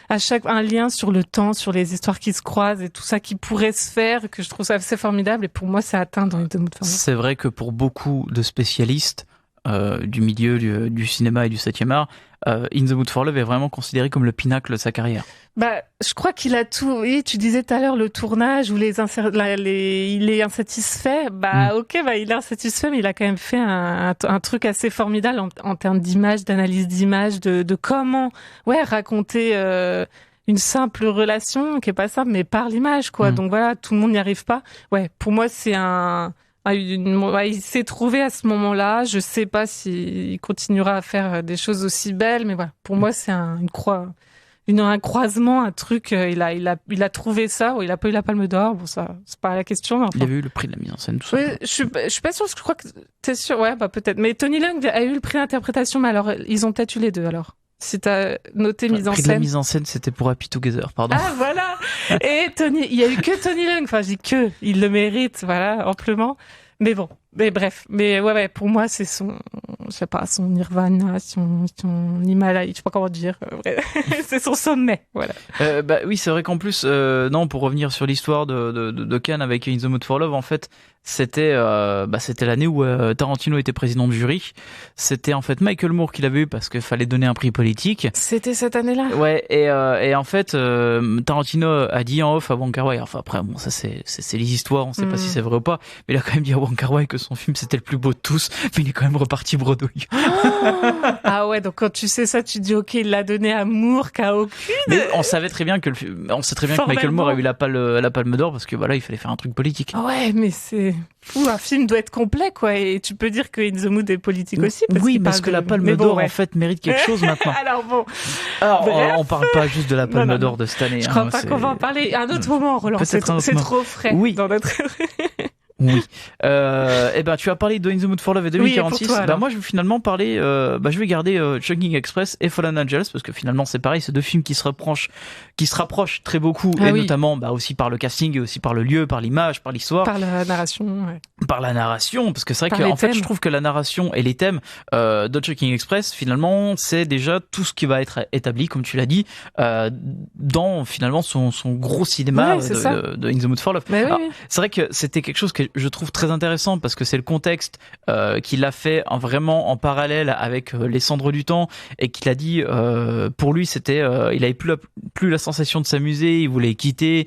un lien sur le temps, sur les histoires qui se croisent et tout ça qui pourrait se faire, que je trouve ça assez formidable, et pour moi c'est atteint dans les deux mots de forme. C'est vrai que pour beaucoup de spécialistes du milieu du cinéma et du 7e art, In the Mood for Love est vraiment considéré comme le pinacle de sa carrière. Je crois qu'il a tout. Oui, tu disais tout à l'heure le tournage où il est insatisfait. Il est insatisfait, mais il a quand même fait un truc assez formidable en termes d'image, d'analyse d'image, de comment raconter une simple relation qui est pas simple, mais par l'image, quoi. Donc voilà, tout le monde n'y arrive pas. Ouais, pour moi c'est il s'est trouvé à ce moment-là. Je sais pas s'il continuera à faire des choses aussi belles, mais voilà. Pour moi, c'est un croisement, un truc. Il a trouvé ça. Il a pas eu la Palme d'Or. Bon, ça, c'est pas la question. Mais enfin. Il avait eu le prix de la mise en scène, tout ça. Oui, je suis pas sûre. Je crois que t'es sûr. Ouais, peut-être. Mais Tony Leung a eu le prix d'interprétation. Mais alors, ils ont peut-être eu les deux. Alors, si t'as noté mise en scène. Le prix de la mise en scène, c'était pour Happy Together. Pardon. Ah voilà. Et il y a eu que Tony Leung. Enfin, je dis que. Il le mérite, voilà, amplement. Mais bon. Mais bref, pour moi, c'est son nirvana, son Himalaya, je sais pas comment dire, c'est son sommet, voilà. Oui, c'est vrai qu'en plus, pour revenir sur l'histoire de Cannes avec In the Mood for Love, en fait, c'était l'année où Tarantino était président du jury. C'était en fait Michael Moore qui l'avait eu parce qu'il fallait donner un prix politique. C'était cette année-là. Ouais, et en fait, Tarantino a dit en off à Wong Kar-wai. Enfin après, bon, ça c'est les histoires, on sait pas si c'est vrai ou pas, mais il a quand même dit à Wong Kar-wai que son film c'était le plus beau de tous, mais il est quand même reparti bredouille. Ah ouais, donc quand tu sais ça, tu dis ok, il l'a donné à Moore qu'à aucune. Mais on savait très bien que Michael Moore a eu la Palme d'Or parce que voilà, il fallait faire un truc politique. Ouais, mais c'est fou, un film doit être complet, quoi, et tu peux dire que In the Mood est politique aussi. Parce que la Palme d'Or en fait mérite quelque chose maintenant. Alors on parle pas juste de la Palme d'Or de cette année. Je crois pas qu'on va en parler à un autre moment, Roland. C'est trop frais. Oui. Dans notre... Oui. Tu as parlé de In the Mood for Love et 2046. Oui, toi, moi, je vais finalement parler. Je vais garder Chungking Express et Fallen Angels parce que finalement, c'est pareil, c'est deux films qui se rapprochent très beaucoup, notamment aussi par le casting et aussi par le lieu, par l'image, par l'histoire, par la narration. Ouais. Par la narration, parce que c'est vrai que en fait, je trouve que la narration et les thèmes de Chungking Express, finalement, c'est déjà tout ce qui va être établi, comme tu l'as dit, dans finalement son gros cinéma de In the Mood for Love. C'est vrai que c'était quelque chose que je trouve très intéressant parce que c'est le contexte qu'il a fait vraiment en parallèle avec Les Cendres du Temps, et qu'il a dit pour lui c'était il avait plus la sensation de s'amuser, il voulait quitter,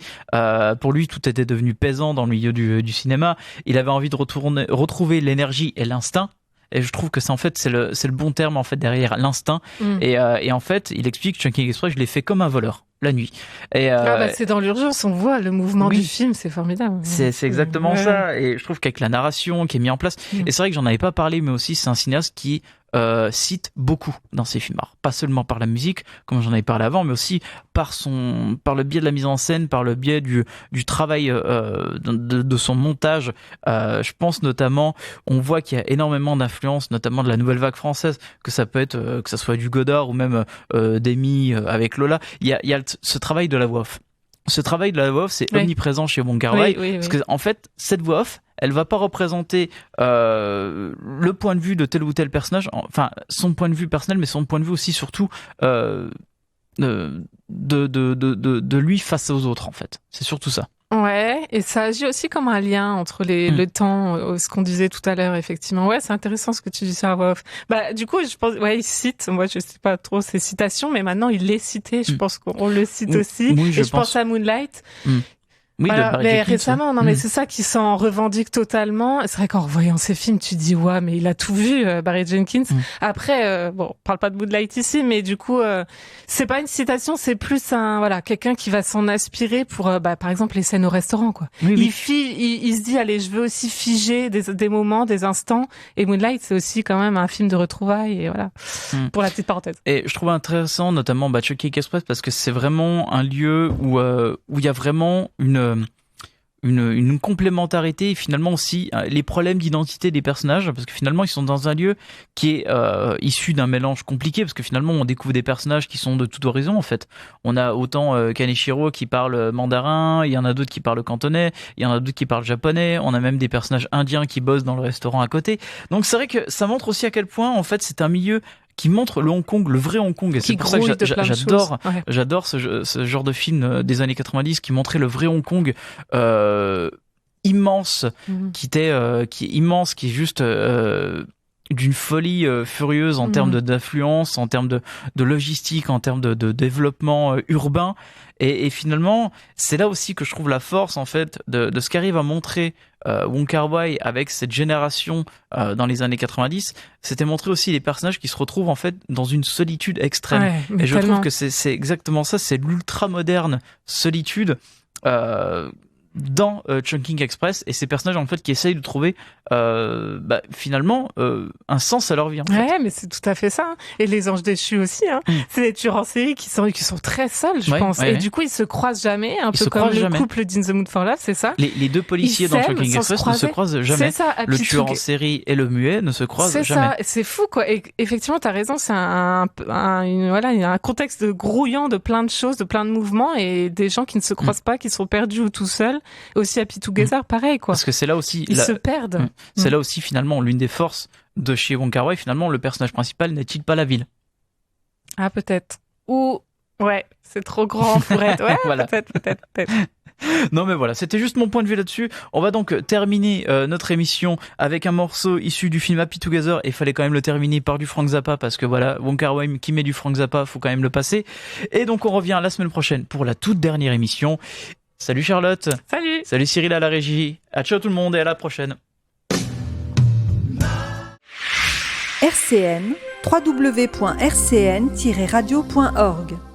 pour lui tout était devenu pesant dans le milieu du cinéma, il avait envie de retrouver l'énergie et l'instinct. Et je trouve que c'est le bon terme en fait derrière l'instinct. Et en fait, il explique Chungking Express, je l'ai fait comme un voleur la nuit. Et c'est dans l'urgence, on voit le mouvement du film, c'est formidable. C'est exactement ça. Et je trouve qu'avec la narration qui est mise en place, et c'est vrai que j'en avais pas parlé, mais aussi c'est un cinéaste qui cite beaucoup dans ses films. Alors, pas seulement par la musique, comme j'en avais parlé avant, mais aussi par le biais de la mise en scène, par le biais du travail de son montage. Je pense notamment, on voit qu'il y a énormément d'influence, notamment de la nouvelle vague française, que ça peut être que ça soit du Godard ou même d'Amy avec Lola. Il y a ce travail de la voix off. Ce travail de la voix off, c'est omniprésent chez Wong Kar-wai, parce que en fait, cette voix off, elle va pas représenter le point de vue de tel ou tel personnage, enfin son point de vue personnel, mais son point de vue aussi surtout de lui face aux autres en fait. C'est surtout ça. Ouais, et ça agit aussi comme un lien entre le temps, ce qu'on disait tout à l'heure, effectivement. Ouais, c'est intéressant ce que tu dis sur la voix off. Bah, du coup, je pense, il cite, moi, je sais pas trop ses citations, mais maintenant, il les cité. Je pense qu'on le cite aussi. Oui, et je pense à Moonlight. Oui, voilà, de Barry mais Jenkins, récemment, non, mais c'est ça qui s'en revendique totalement. C'est vrai qu'en revoyant ces films, tu te dis, ouais, mais il a tout vu, Barry Jenkins. Après, on parle pas de Moonlight ici, mais du coup, c'est pas une citation, c'est plus quelqu'un qui va s'en inspirer pour, par exemple, les scènes au restaurant, quoi. Oui. Il se dit, allez, je veux aussi figer des moments, des instants. Et Moonlight, c'est aussi quand même un film de retrouvailles, et voilà. Pour la petite parenthèse. Et je trouve intéressant, notamment, Chunking Express, parce que c'est vraiment un lieu où il y a vraiment une complémentarité et finalement aussi les problèmes d'identité des personnages, parce que finalement ils sont dans un lieu qui est issu d'un mélange compliqué, parce que finalement on découvre des personnages qui sont de tout horizon en fait. On a autant Kaneshiro qui parle mandarin, il y en a d'autres qui parlent cantonais, il y en a d'autres qui parlent japonais, on a même des personnages indiens qui bossent dans le restaurant à côté. Donc c'est vrai que ça montre aussi à quel point en fait c'est un milieu qui montre le Hong Kong, le vrai Hong Kong, et c'est pour ça que j'adore ce genre de film des années 90 qui montrait le vrai Hong Kong immense, qui est immense, qui est juste d'une folie furieuse en termes d'influence, en termes de logistique, en termes de développement urbain. Et finalement, c'est là aussi que je trouve la force en fait de ce qu'arrive à montrer Wong Kar-wai avec cette génération dans les années 90. C'était montrer aussi les personnages qui se retrouvent en fait dans une solitude extrême. Ouais, et je trouve que c'est exactement ça, c'est l'ultra moderne solitude dans Chungking Express, et ces personnages en fait qui essayent de trouver finalement un sens à leur vie en fait. Ouais, mais c'est tout à fait ça, hein. Et les anges déchus aussi, hein. C'est des tueurs en série qui sont très seuls, je pense. Et du coup ils se croisent jamais, un peu comme le couple d'In the Mood for Love, c'est ça. Les deux policiers dans Chungking Express ne se croisent jamais. C'est ça. Le tueur en série et le muet ne se croisent jamais. C'est ça, c'est fou quoi. Et effectivement t'as raison, c'est il y a un contexte grouillant de plein de choses, de plein de mouvements, et des gens qui ne se croisent pas, qui sont perdus ou tout seuls. Aussi Happy Together, pareil quoi. Parce que c'est là aussi ils se perdent. C'est là aussi finalement l'une des forces de chez Wong Kar-wai. Finalement, le personnage principal n'est-il pas la ville? Ah peut-être. Ou c'est trop grand pour être. Ouais, voilà. Peut-être. Non mais voilà, c'était juste mon point de vue là-dessus. On va donc terminer notre émission avec un morceau issu du film Happy Together, et il fallait quand même le terminer par du Frank Zappa, parce que voilà, Wong Kar-wai qui met du Frank Zappa, faut quand même le passer. Et donc on revient la semaine prochaine pour la toute dernière émission. Salut Charlotte. Salut Cyril à la régie. Ciao tout le monde et à la prochaine. RCN, www.rcn-radio.org